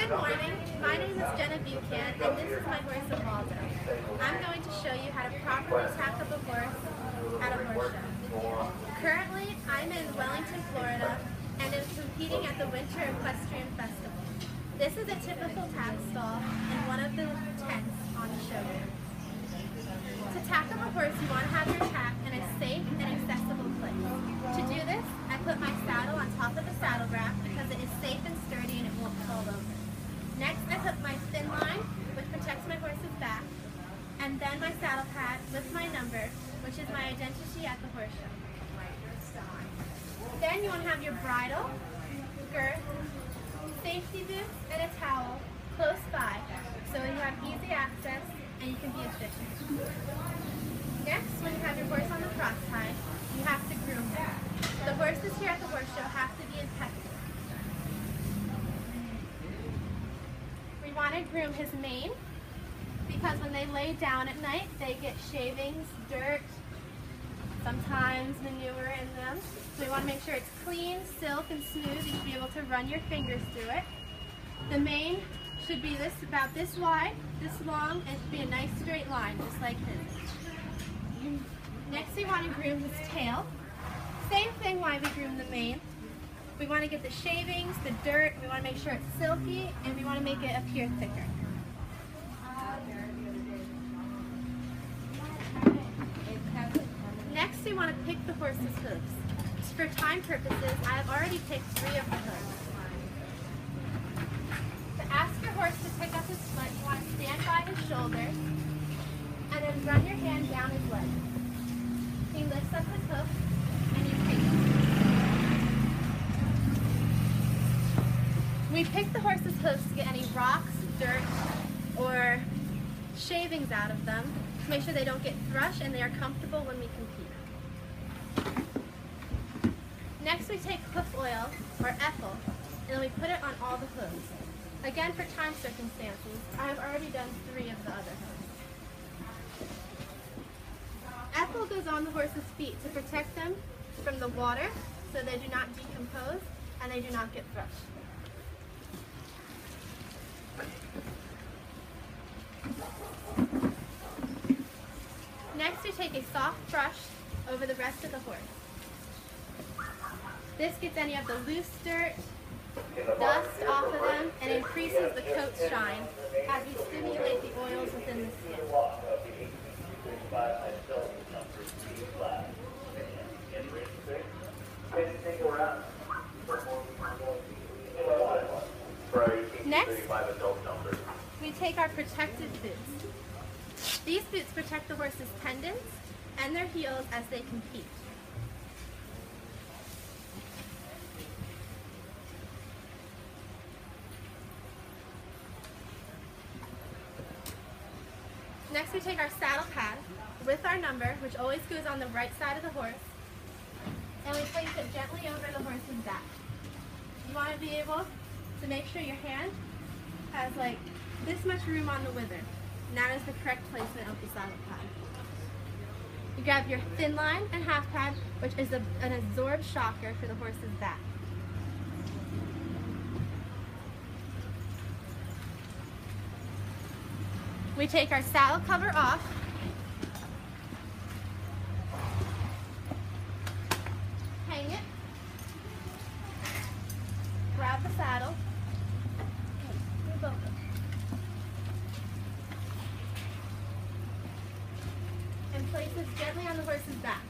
Good morning. My name is Jenna Buchan, and this is my horse Waldo. I'm going to show you how to properly tack up a horse at a horse show. Currently, I'm in Wellington, Florida, and am competing at the Winter Equestrian Festival. This is a typical tack stall in one of the tents on the show. To tack up a horse, you want to have your tack in a safe and accessible place. To do this, I put my saddle on top of the saddle rack because it is safe and sturdy and it won't fall over. Next, I put my thin line, which protects my horse's back, and then my saddle pad with my number, which is my identity at the horse show. Then you want to have your bridle, girth, safety boots, and a towel close by so you have easy access and you can be efficient. Next, when you have your horse on the cross tie, you have to groom him. The horses here at the horse show have to be impeccable. We want to groom his mane because when they lay down at night, they get shavings, dirt, sometimes manure in them. So we want to make sure it's clean, silk, and smooth. You should be able to run your fingers through it. The mane should be about this wide, this long, and it should be a nice straight line, just like his. Next, we want to groom his tail. Same thing why we groom the mane. We want to get the shavings, the dirt, we want to make sure it's silky, and we want to make it appear thicker. Next, we want to pick the horse's hooves. For time purposes, I have already picked 3 of the hooves. To ask your horse to pick up his foot, you want to stand by his shoulder and then run your hand down his leg. He lifts up his hoof and you pick it. We pick the horse's hoofs to get any rocks, dirt, or shavings out of them to make sure they don't get thrush and they are comfortable when we compete. Next, we take hoof oil, or ethyl, and then we put it on all the hooves. Again, for time circumstances, I have already done 3 of the other hooves. Ethyl goes on the horse's feet to protect them from the water so they do not decompose and they do not get thrush. Next, we take a soft brush over the rest of the horse. This gets any of the loose dirt, dust off of them, and increases the coat's shine as we stimulate the oils within the skin. Next, we take our protective boots. These boots protect the horse's tendons and their heels as they compete. Next, we take our saddle pad with our number, which always goes on the right side of the horse, and we place it gently over the horse's back. You want to be able to make sure your hand has like this much room on the wither, and that is the correct placement of the saddle pad. You grab your thin line and half pad, which is an absorbed shocker for the horse's back. We take our saddle cover off, hang it, grab the saddle, and place this gently on the horse's back.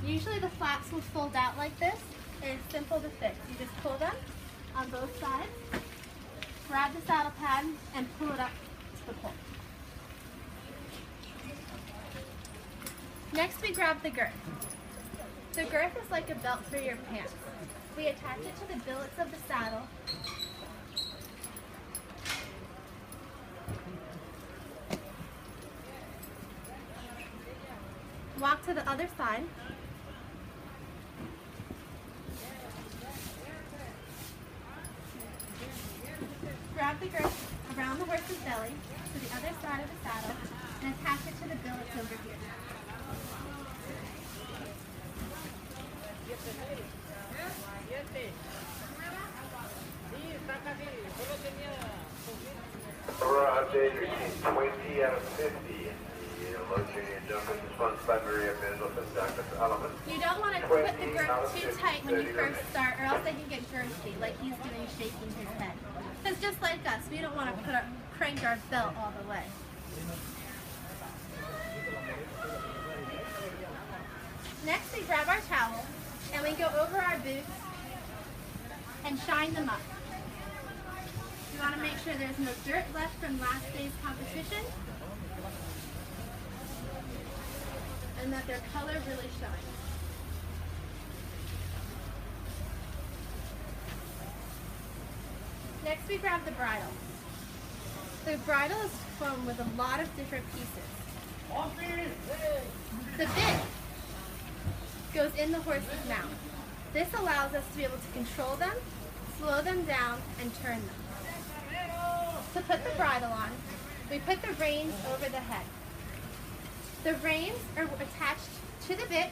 Usually the flaps will fold out like this, and it's simple to fix. You just pull them on both sides, grab the saddle pad, and pull it up to the pole. Next, we grab the girth. The girth is like a belt for your pants. We attach it to the billets of the saddle. Walk to the other side. Grab the girth around the horse's belly to the other side of the saddle and attach it to the billets over here. Sí, está casi, solo tenía Major Team 20 out of 50. You don't want to put the girth too tight when you first start, or else they can get girthy, like he's doing, shaking his head. Because just like us, we don't want to crank our belt all the way. Next, we grab our towel and we go over our boots and shine them up. We want to make sure there's no dirt left from last day's competition and that their color really shines. Next, we grab the bridle. The bridle is formed with a lot of different pieces. The bit goes in the horse's mouth. This allows us to be able to control them, slow them down, and turn them. To put the bridle on, we put the reins over the head. The reins are attached to the bit,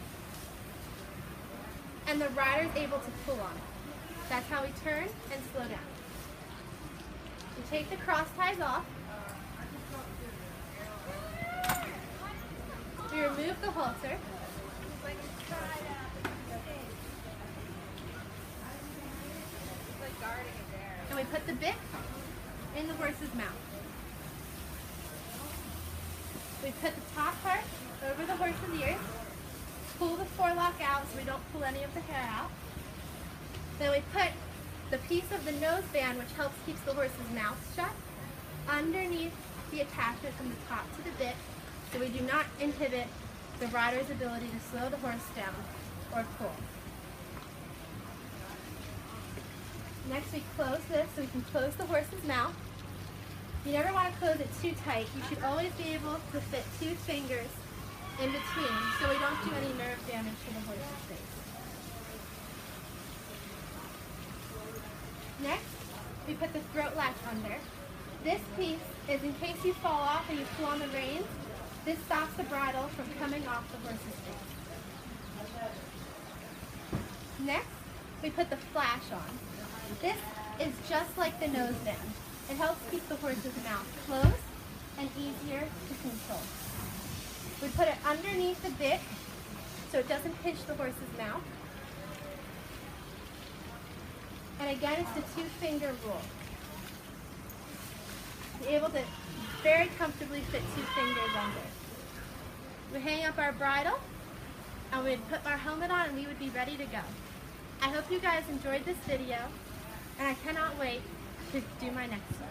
and the rider is able to pull on it. That's how we turn and slow down. We take the cross ties off. We remove the halter. And we put the bit in the horse's mouth. We put the top part over the horse's ears, pull the forelock out so we don't pull any of the hair out. Then we put the piece of the nose band, which helps keep the horse's mouth shut, underneath the attachment from the top to the bit, so we do not inhibit the rider's ability to slow the horse down or pull. Next, we close this so we can close the horse's mouth. You never want to close it too tight. You should always be able to fit 2 fingers in between so we don't do any nerve damage to the horse's face. Next, we put the throat latch under. This piece is in case you fall off and you pull on the reins. This stops the bridle from coming off the horse's face. Next, we put the flash on. This is just like the nose band. It helps keep the horse's mouth closed and easier to control. We put it underneath the bit so it doesn't pinch the horse's mouth. And again, it's the 2-finger rule. You're able to very comfortably fit 2 fingers under. We hang up our bridle and we'd put our helmet on and we would be ready to go. I hope you guys enjoyed this video, and I cannot wait to do my next one.